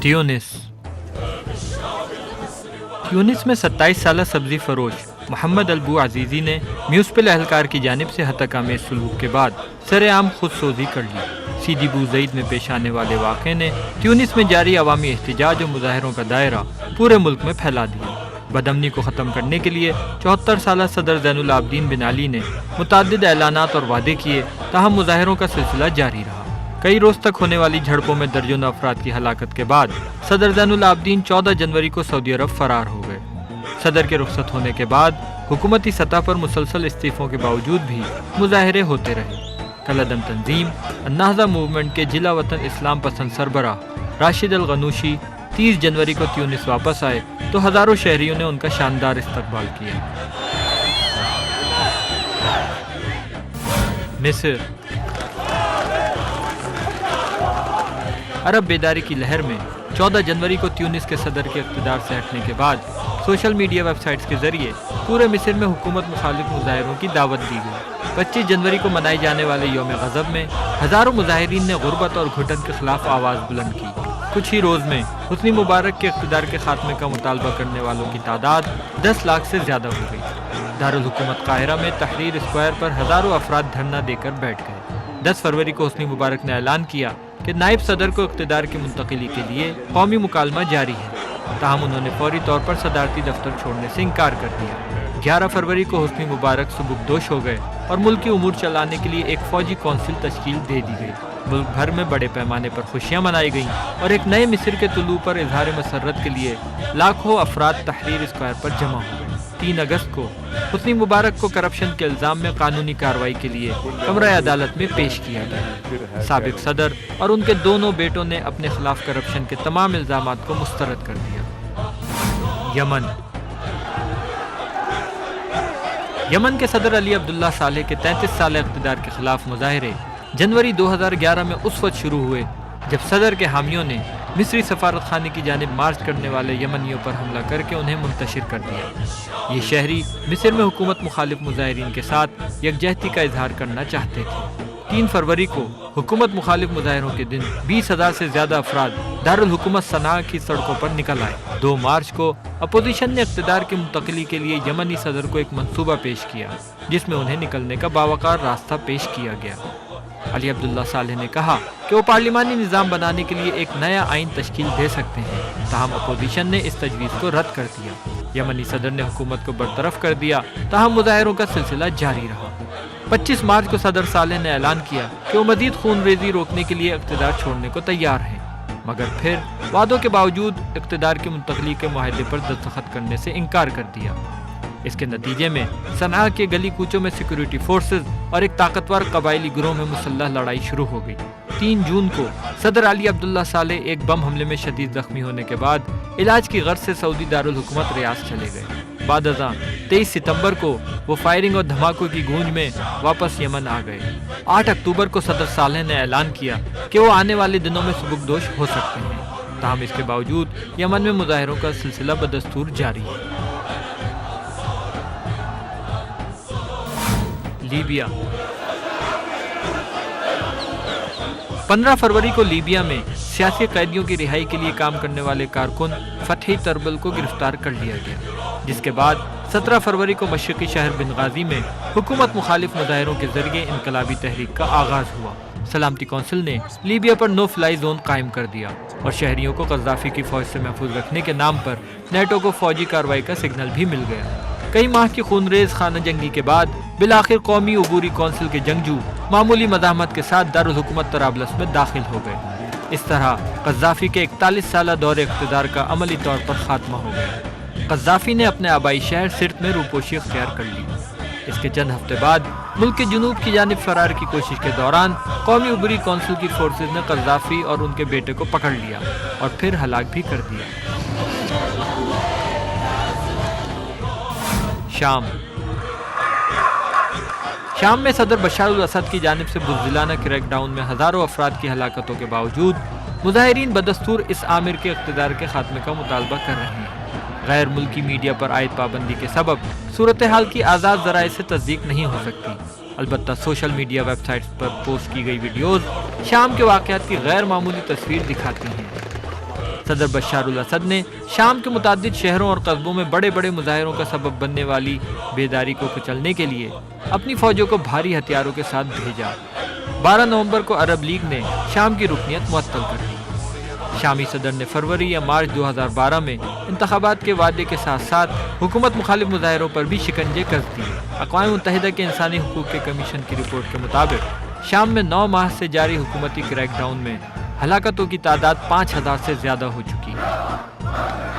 تیونس میں 27 سالہ سبزی فروش محمد البو عزیزی نے میونسپل اہلکار کی جانب سے ہتک آمیز سلوک کے بعد سر عام خود سوزی کر لی۔ سیدی بوزید میں پیش آنے والے واقعے نے تیونس میں جاری عوامی احتجاج اور مظاہروں کا دائرہ پورے ملک میں پھیلا دیا۔ بدامنی کو ختم کرنے کے لیے 74 سالہ صدر زین العابدین بن علی نے متعدد اعلانات اور وعدے کیے، تاہم مظاہروں کا سلسلہ جاری رہا۔ کئی روز تک ہونے والی جھڑپوں میں درجنوں افراد کی ہلاکت کے بعد صدر زین العابدین 14 جنوری کو سعودی عرب فرار ہو گئے۔ صدر کے رخصت ہونے کے بعد حکومتی سطح پر مسلسل استعفوں کے باوجود بھی مظاہرے ہوتے رہے۔ کالعدم تنظیم النہضہ موومنٹ کے جلا وطن اسلام پسند سربراہ راشد الغنوشی 30 جنوری کو تیونس واپس آئے تو ہزاروں شہریوں نے ان کا شاندار استقبال کیا۔ مصر عرب بیداری کی لہر میں 14 جنوری کو تیونس کے صدر کے اقتدار سے ہٹنے کے بعد سوشل میڈیا ویب سائٹس کے ذریعے پورے مصر میں حکومت مخالف مظاہروں کی دعوت دی گئی۔ 25 جنوری کو منائے جانے والے یوم غضب میں ہزاروں مظاہرین نے غربت اور گھٹن کے خلاف آواز بلند کی۔ کچھ ہی روز میں حسنی مبارک کے اقتدار کے خاتمے کا مطالبہ کرنے والوں کی تعداد 10 لاکھ سے زیادہ ہو گئی۔ دارالحکومت قاہرہ میں تحریر اسکوائر پر ہزاروں افراد دھرنا دے کر بیٹھ گئے۔ 10 فروری کو حسنی مبارک نے اعلان کیا کہ نائب صدر کو اقتدار کی منتقلی کے لیے قومی مکالمہ جاری ہے، تاہم انہوں نے فوری طور پر صدارتی دفتر چھوڑنے سے انکار کر دیا۔ 11 فروری کو حسنی مبارک سبکدوش ہو گئے اور ملکی امور چلانے کے لیے ایک فوجی کونسل تشکیل دے دی گئی۔ ملک بھر میں بڑے پیمانے پر خوشیاں منائی گئیں اور ایک نئے مصر کے طلوع پر اظہار مسرت کے لیے لاکھوں افراد تحریر اسکوائر پر جمع ہو گئے۔ 3 اگست کو حسنی مبارک کو کرپشن کے الزام میں قانونی کارروائی کے لیے کمرہ عدالت میں پیش کیا گیا۔ سابق صدر اور ان کے دونوں بیٹوں نے اپنے خلاف کرپشن کے تمام الزامات کو مسترد کر دیا۔ یمن کے صدر علی عبداللہ صالح کے 33 سالہ اقتدار کے خلاف مظاہرے جنوری 2011 میں اس وقت شروع ہوئے جب صدر کے حامیوں نے مصری سفارت خانے کی جانب مارچ کرنے والے یمنیوں پر حملہ کر کے انہیں منتشر کر دیا۔ یہ شہری مصر میں حکومت مخالف مظاہرین کے ساتھ یکجہتی کا اظہار کرنا چاہتے تھے۔ 3 فروری کو حکومت مخالف مظاہروں کے دن 20,000 سے زیادہ افراد دارالحکومت صنعاء کی سڑکوں پر نکل آئے۔ 2 مارچ کو اپوزیشن نے اقتدار کی منتقلی کے لیے یمنی صدر کو ایک منصوبہ پیش کیا جس میں انہیں نکلنے کا باوقار راستہ پیش کیا گیا۔ علی عبداللہ صالح نے کہا کہ وہ پارلیمانی نظام بنانے کے لیے ایک نیا آئین تشکیل دے سکتے ہیں، تاہم اپوزیشن نے اس تجویز کو رد کر دیا۔ یمنی صدر نے حکومت کو برطرف کر دیا، تاہم مظاہروں کا سلسلہ جاری رہا۔ 25 مارچ کو صدر صالح نے اعلان کیا کہ وہ مزید خون ریزی روکنے کے لیے اقتدار چھوڑنے کو تیار ہیں، مگر پھر وعدوں کے باوجود اقتدار کی منتقلی کے معاہدے پر دستخط کرنے سے انکار کر دیا۔ اس کے نتیجے میں صنعاء کے گلی کوچوں میں سیکورٹی فورسز اور ایک طاقتور قبائلی گروہ میں مسلح لڑائی شروع ہو گئی۔ 3 جون کو صدر علی عبداللہ صالح ایک بم حملے میں شدید زخمی ہونے کے بعد علاج کی غرض سے سعودی دارالحکومت ریاض چلے گئے۔ بعد ازاں 23 ستمبر کو وہ فائرنگ اور دھماکوں کی گونج میں واپس یمن آ گئے۔ 8 اکتوبر کو صدر صالح نے اعلان کیا کہ وہ آنے والے دنوں میں سبکدوش ہو سکتے ہیں، تاہم اس کے باوجود یمن میں مظاہروں کا سلسلہ بدستور جاری ہے۔ لیبیا 15 فروری کو لیبیا میں سیاسی قیدیوں کی رہائی کے لیے کام کرنے والے کارکن فتحی تربل کو گرفتار کر لیا گیا، جس کے بعد 17 فروری کو مشرقی شہر بنغازی میں حکومت مخالف مظاہروں کے ذریعے انقلابی تحریک کا آغاز ہوا۔ سلامتی کونسل نے لیبیا پر نو فلائی زون قائم کر دیا اور شہریوں کو قذافی کی فوج سے محفوظ رکھنے کے نام پر نیٹو کو فوجی کارروائی کا سگنل بھی مل گیا۔ کئی ماہ کی خونریز خانہ جنگی کے بعد بالآخر قومی عبوری کونسل کے جنگجو معمولی مزاحمت کے ساتھ دارالحکومت طرابلس میں داخل ہو گئے۔ اس طرح قذافی کے 41 سالہ دور اقتدار کا عملی طور پر خاتمہ ہو گیا۔ قذافی نے اپنے آبائی شہر سرت میں روپوشی اختیار کر لی۔ اس کے چند ہفتے بعد ملک کے جنوب کی جانب فرار کی کوشش کے دوران قومی عبوری کونسل کی فورسز نے قذافی اور ان کے بیٹے کو پکڑ لیا اور پھر ہلاک بھی کر دیا۔ شام میں صدر بشار الاسد کی جانب سے بزدلانہ کریک ڈاؤن میں ہزاروں افراد کی ہلاکتوں کے باوجود مظاہرین بدستور اس آمر کے اقتدار کے خاتمے کا مطالبہ کر رہے ہیں۔ غیر ملکی میڈیا پر عائد پابندی کے سبب صورتحال کی آزاد ذرائع سے تصدیق نہیں ہو سکتی، البتہ سوشل میڈیا ویب سائٹس پر پوسٹ کی گئی ویڈیوز شام کے واقعات کی غیر معمولی تصویر دکھاتی ہیں۔ صدر بشار الاسد نے شام کے متعدد شہروں اور قصبوں میں بڑے بڑے مظاہروں کا سبب بننے والی بیداری کو کچلنے کے لیے اپنی فوجوں کو بھاری ہتھیاروں کے ساتھ بھیجا۔ 12 نومبر کو عرب لیگ نے شام کی رکنیت معطل کر دی۔ شامی صدر نے فروری یا مارچ 2012 میں انتخابات کے وعدے کے ساتھ ساتھ حکومت مخالف مظاہروں پر بھی شکنجے کس دیے۔ اقوام متحدہ کے انسانی حقوق کے کمیشن کی رپورٹ کے مطابق شام میں 9 ماہ سے جاری حکومتی کریک ڈاؤن میں ہلاکتوں کی تعداد 5000 سے زیادہ ہو چکی ہے۔